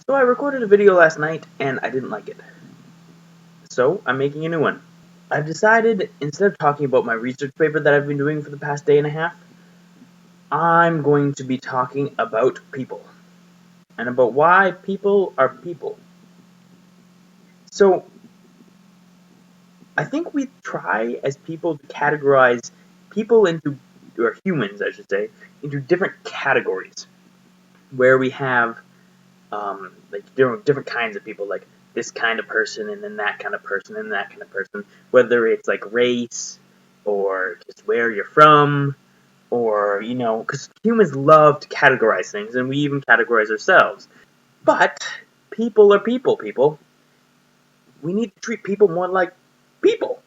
So I recorded a video last night and I didn't like it. So I'm making a new one. I've decided, instead of talking about my research paper that I've been doing for the past day and a half, I'm going to be talking about people. And about why people are people. So, I think we try as people to categorize people into, or humans I should say, into different categories. Where we have like different kinds of people, like this kind of person, and then that kind of person, and that kind of person. Whether it's like race, or just where you're from, or because humans love to categorize things, and we even categorize ourselves. But people are people. People. We need to treat people more like people.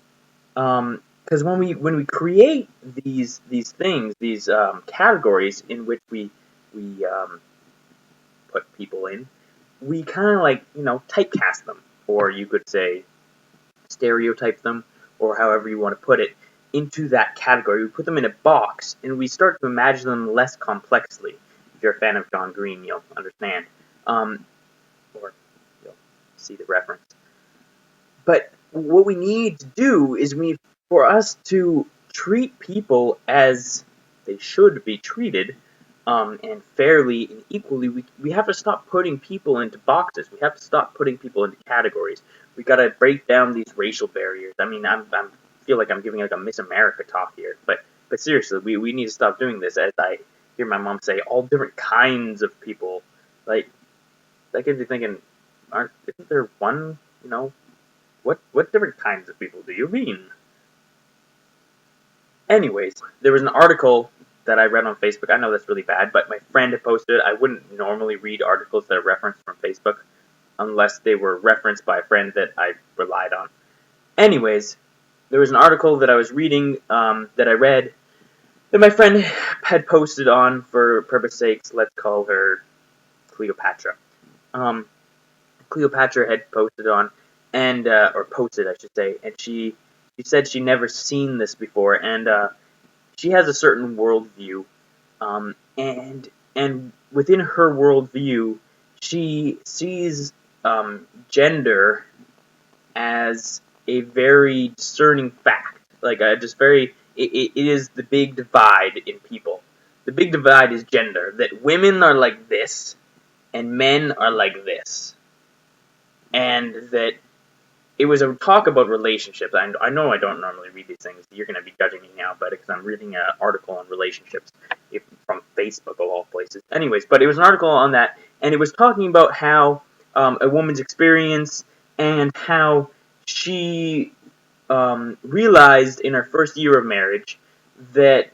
Because when we create these things, these categories in which we put people in, we kind of like, typecast them, or you could say stereotype them, or however you want to put it, into that category. We put them in a box, and we start to imagine them less complexly. If you're a fan of John Green, you'll understand, or you'll see the reference. But what we need to do is for us to treat people as they should be treated, and fairly and equally, we have to stop putting people into boxes. We have to stop putting people into categories. We got to break down these racial barriers. I mean, I feel like I'm giving like a Miss America talk here, but seriously, we need to stop doing this. As I hear my mom say, all different kinds of people. Like, that gets you thinking, isn't there one? What different kinds of people do you mean? Anyways, there was an article that I read on Facebook. I know that's really bad, but my friend had posted it. I wouldn't normally read articles that are referenced from Facebook unless they were referenced by a friend that I relied on. Anyways, there was an article that I was reading, that I read, that my friend had posted on. For purpose sakes, let's call her Cleopatra. Cleopatra had posted on, and or posted, I should say, and she said she never seen this before, and she has a certain worldview, and within her worldview, she sees gender as a very discerning fact, like just very. It is the big divide in people. The big divide is gender. That women are like this, and men are like this, and that it was a talk about relationships. I know I don't normally read these things. You're going to be judging me now, but because I'm reading an article on relationships from Facebook of all places. Anyways, but it was an article on that, and it was talking about how a woman's experience, and how she realized in her first year of marriage that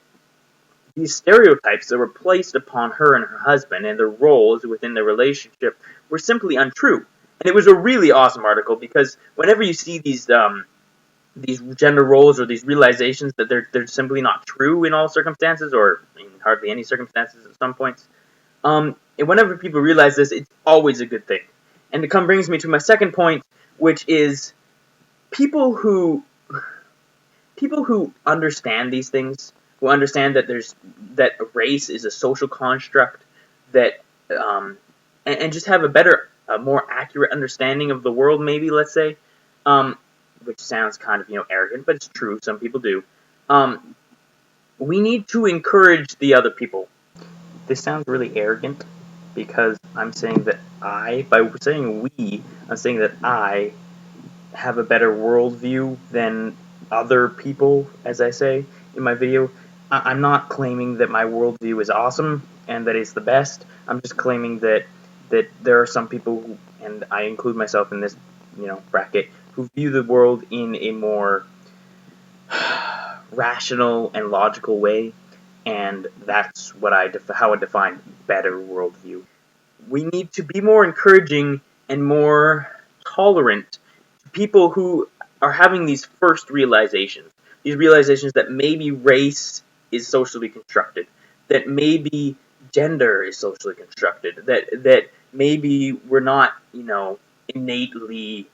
these stereotypes that were placed upon her and her husband and their roles within their relationship were simply untrue. And it was a really awesome article, because whenever you see these gender roles, or these realizations that they're simply not true in all circumstances, or in hardly any circumstances at some points, and whenever people realize this, it's always a good thing. And it brings me to my second point, which is people who understand these things, who understand that race is a social construct, that and just have a more accurate understanding of the world, maybe, let's say, which sounds kind of arrogant, but it's true. Some people do. We need to encourage the other people. This sounds really arrogant, because I'm saying that by saying we, I'm saying that I have a better worldview than other people, as I say in my video. I'm not claiming that my worldview is awesome and that it's the best. I'm just claiming that there are some people who, and I include myself in this bracket, who view the world in a more rational and logical way, and that's what how I define better worldview. We need to be more encouraging and more tolerant to people who are having these first realizations. These realizations that maybe race is socially constructed, that maybe gender is socially constructed, that maybe we're not, innately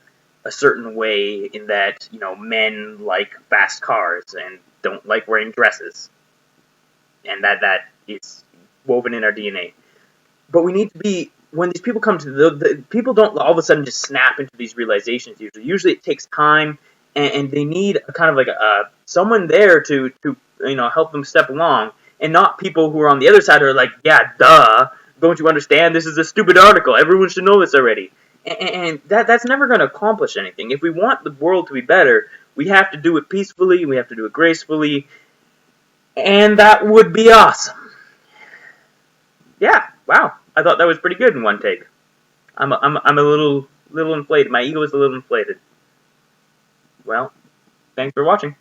a certain way, in that, men like fast cars and don't like wearing dresses, and that is woven in our DNA. But we need to be when these people come to the people don't all of a sudden just snap into these realizations. Usually it takes time, and they need a kind of like someone there to help them step along, and not people who are on the other side who are like, yeah, duh, don't you understand? This is a stupid article. Everyone should know this already. And that's never going to accomplish anything. If we want the world to be better, we have to do it peacefully. We have to do it gracefully, and that would be awesome. Yeah, wow. I thought that was pretty good in one take. I'm a little inflated. My ego is a little inflated. Well, thanks for watching.